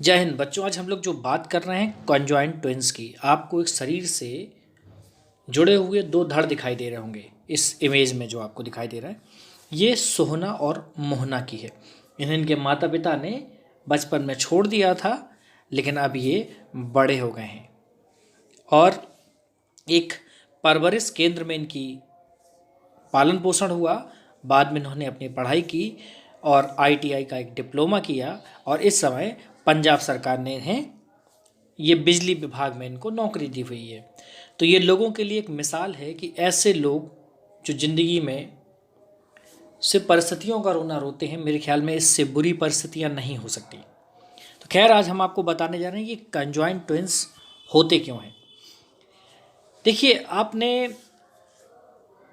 जय हिंद बच्चों। आज हम लोग जो बात कर रहे हैं कॉन्जॉइंट ट्विंस की। आपको एक शरीर से जुड़े हुए दो धड़ दिखाई दे रहे होंगे इस इमेज में। जो आपको दिखाई दे रहा है ये सोहना और मोहना की है। इन्हें इनके माता पिता ने बचपन में छोड़ दिया था, लेकिन अब ये बड़े हो गए हैं और एक परवरिश केंद्र में इनकी पालन पोषण हुआ। बाद में इन्होंने अपनी पढ़ाई की और आईटीआई का एक डिप्लोमा किया और इस समय पंजाब सरकार ने इन्हें ये बिजली विभाग में इनको नौकरी दी हुई है। तो ये लोगों के लिए एक मिसाल है कि ऐसे लोग जो ज़िंदगी में सिर्फ परिस्थितियों का रोना रोते हैं, मेरे ख्याल में इससे बुरी परिस्थितियां नहीं हो सकती। तो खैर, आज हम आपको बताने जा रहे हैं कि कंजॉइंट ट्विंस होते क्यों हैं। देखिए, आपने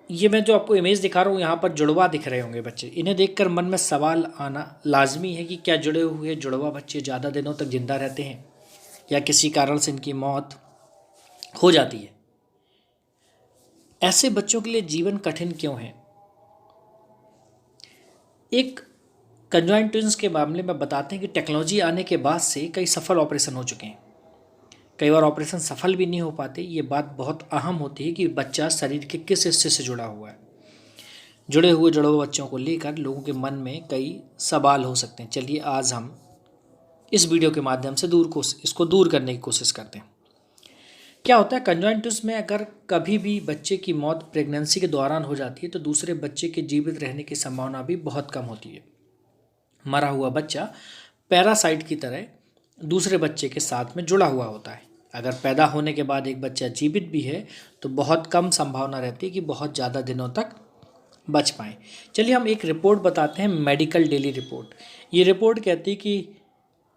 ये मैं जो आपको इमेज दिखा रहा हूँ, यहाँ पर जुड़वा दिख रहे होंगे बच्चे। इन्हें देखकर मन में सवाल आना लाजमी है कि क्या जुड़े हुए जुड़वा बच्चे ज़्यादा दिनों तक जिंदा रहते हैं या किसी कारण से इनकी मौत हो जाती है। ऐसे बच्चों के लिए जीवन कठिन क्यों है। एक कंजॉइंट ट्विंस के मामले में बताते हैं कि टेक्नोलॉजी आने के बाद से कई सफल ऑपरेशन हो चुके हैं। कई बार ऑपरेशन सफल भी नहीं हो पाते। ये बात बहुत अहम होती है कि बच्चा शरीर के किस हिस्से से जुड़ा हुआ है। जुड़े हुए जुड़वा बच्चों को लेकर लोगों के मन में कई सवाल हो सकते हैं। चलिए आज हम इस वीडियो के माध्यम से इसको दूर करने की कोशिश करते हैं। क्या होता है कंजॉइंट ट्विंस में, अगर कभी भी बच्चे की मौत प्रेगनेंसी के दौरान हो जाती है तो दूसरे बच्चे के जीवित रहने की संभावना भी बहुत कम होती है। मरा हुआ बच्चा पैरासाइट की तरह दूसरे बच्चे के साथ में जुड़ा हुआ होता है। अगर पैदा होने के बाद एक बच्चा जीवित भी है तो बहुत कम संभावना रहती है कि बहुत ज़्यादा दिनों तक बच पाएँ। चलिए हम एक रिपोर्ट बताते हैं, मेडिकल डेली रिपोर्ट। ये रिपोर्ट कहती है कि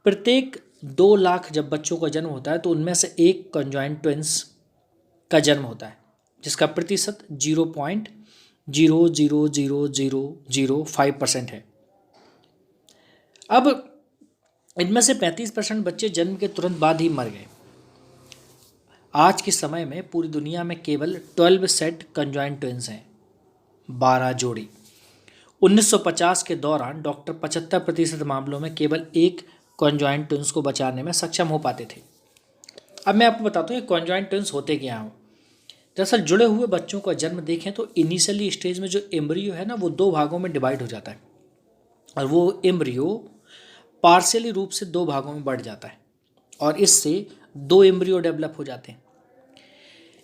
प्रत्येक 2 लाख जब बच्चों का जन्म होता है तो उनमें से एक कंजॉइंट ट्विंस का जन्म होता है, जिसका प्रतिशत 0.0000005% है। अब इनमें से 35% बच्चे जन्म के तुरंत बाद ही मर गए। आज के समय में पूरी दुनिया में केवल 12 सेट कंजॉइंट ट्विंस हैं, 12 जोड़ी। 1950 के दौरान डॉक्टर 75% मामलों में केवल एक कंजॉइंट ट्विंस को बचाने में सक्षम हो पाते थे। अब मैं आपको बताता हूँ कि कंजॉइंट ट्विंस होते क्या हैं। दरअसल जुड़े हुए बच्चों का जन्म देखें तो इनिशियली स्टेज में जो एम्ब्रियो है ना, वो 2 भागों में डिवाइड हो जाता है और वो एम्ब्रियो पार्शियली रूप से 2 भागों में बढ़ जाता है और इससे 2 एम्ब्रियो डेवलप हो जाते हैं।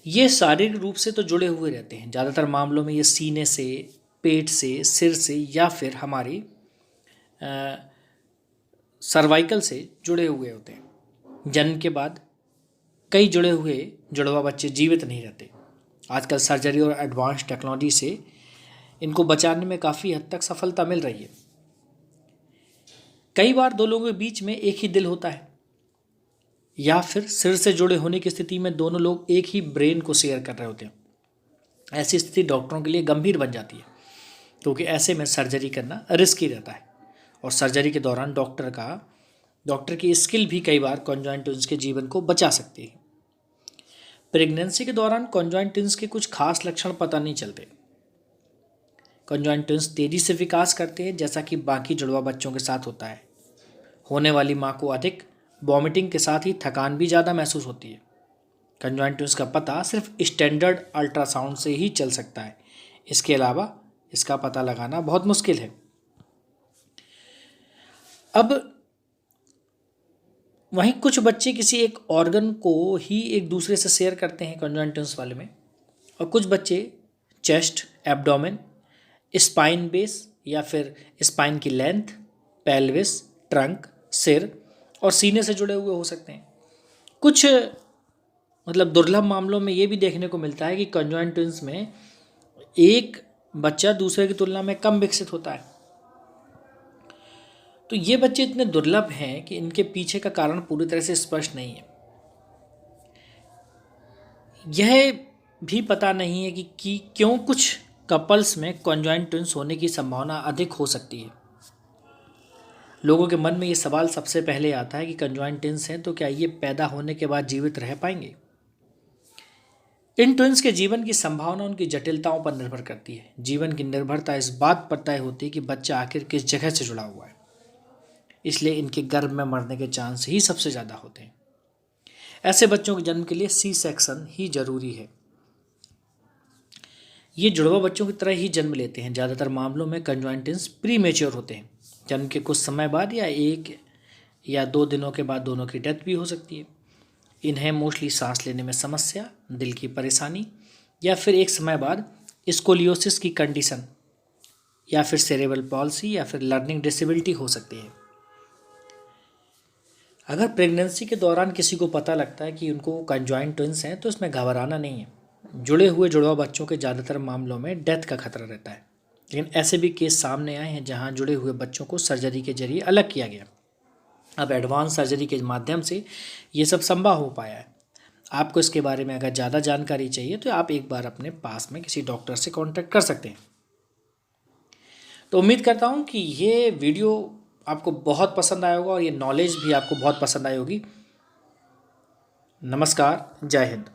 ये शारीरिक रूप से तो जुड़े हुए रहते हैं। ज़्यादातर मामलों में ये सीने से, पेट से, सिर से या फिर हमारी सर्वाइकल से जुड़े हुए होते हैं। जन्म के बाद कई जुड़े हुए जुड़वा बच्चे जीवित नहीं रहते। आजकल सर्जरी और एडवांस टेक्नोलॉजी से इनको बचाने में काफ़ी हद तक सफलता मिल रही है। कई बार 2 लोगों के बीच में एक ही दिल होता है या फिर सिर से जुड़े होने की स्थिति में दोनों लोग एक ही ब्रेन को शेयर कर रहे होते हैं। ऐसी स्थिति डॉक्टरों के लिए गंभीर बन जाती है, क्योंकि ऐसे में सर्जरी करना रिस्की रहता है और सर्जरी के दौरान डॉक्टर की स्किल भी कई बार कंजॉइंट ट्विंस के जीवन को बचा सकती है। प्रेगनेंसी के दौरान कंजॉइंट ट्विंस के कुछ खास लक्षण पता नहीं चलते। कंजॉइंट ट्विंस तेजी से विकास करते हैं, जैसा कि बाकी जुड़वा बच्चों के साथ होता है। होने वाली माँ को अधिक वॉमिटिंग के साथ ही थकान भी ज़्यादा महसूस होती है। कंजॉइंट ट्विंस का पता सिर्फ स्टैंडर्ड अल्ट्रासाउंड से ही चल सकता है। इसके अलावा इसका पता लगाना बहुत मुश्किल है। अब वहीं कुछ बच्चे किसी एक ऑर्गन को ही एक दूसरे से शेयर करते हैं कंजॉइंट ट्विंस वाले में, और कुछ बच्चे चेस्ट, एब्डोमेन, स्पाइन बेस या फिर स्पाइन की लेंथ, पेल्विस, ट्रंक, सिर और सीने से जुड़े हुए हो सकते हैं। कुछ दुर्लभ मामलों में ये भी देखने को मिलता है कि कंजॉइंट ट्विंस में एक बच्चा दूसरे की तुलना में कम विकसित होता है। तो ये बच्चे इतने दुर्लभ हैं कि इनके पीछे का कारण पूरी तरह से स्पष्ट नहीं है। यह भी पता नहीं है कि क्यों कुछ कपल्स में कंजॉइंट ट्विंस होने की संभावना अधिक हो सकती है। लोगों के मन में ये सवाल सबसे पहले आता है कि कंजॉइंट ट्विंस हैं तो क्या ये पैदा होने के बाद जीवित रह पाएंगे। इन ट्विंस के जीवन की संभावना उनकी जटिलताओं पर निर्भर करती है। जीवन की निर्भरता इस बात पर तय होती है कि बच्चा आखिर किस जगह से जुड़ा हुआ है। इसलिए इनके गर्भ में मरने के चांस ही सबसे ज़्यादा होते हैं। ऐसे बच्चों के जन्म के लिए सी सेक्शन ही जरूरी है। ये जुड़वा बच्चों की तरह ही जन्म लेते हैं। ज़्यादातर मामलों में कंजॉइंट ट्विंस प्री मेच्योर होते हैं। जन्म के कुछ समय बाद या 1 या 2 दिनों के बाद दोनों की डेथ भी हो सकती है। इन्हें मोस्टली सांस लेने में समस्या, दिल की परेशानी या फिर एक समय बाद स्कोलियोसिस की कंडीशन या फिर सेरेब्रल पॉल्सी या फिर लर्निंग डिसेबिलिटी हो सकती है। अगर प्रेगनेंसी के दौरान किसी को पता लगता है कि उनको कंजॉइंट ट्विंस हैं तो इसमें घबराना नहीं है। जुड़े हुए जुड़वा बच्चों के ज़्यादातर मामलों में डेथ का खतरा रहता है, लेकिन ऐसे भी केस सामने आए हैं जहां जुड़े हुए बच्चों को सर्जरी के जरिए अलग किया गया। अब एडवांस सर्जरी के माध्यम से ये सब संभव हो पाया है। आपको इसके बारे में अगर ज़्यादा जानकारी चाहिए तो आप एक बार अपने पास में किसी डॉक्टर से कॉन्टैक्ट कर सकते हैं। तो उम्मीद करता हूँ कि ये वीडियो आपको बहुत पसंद आया होगा और ये नॉलेज भी आपको बहुत पसंद आई होगी। नमस्कार, जय हिंद।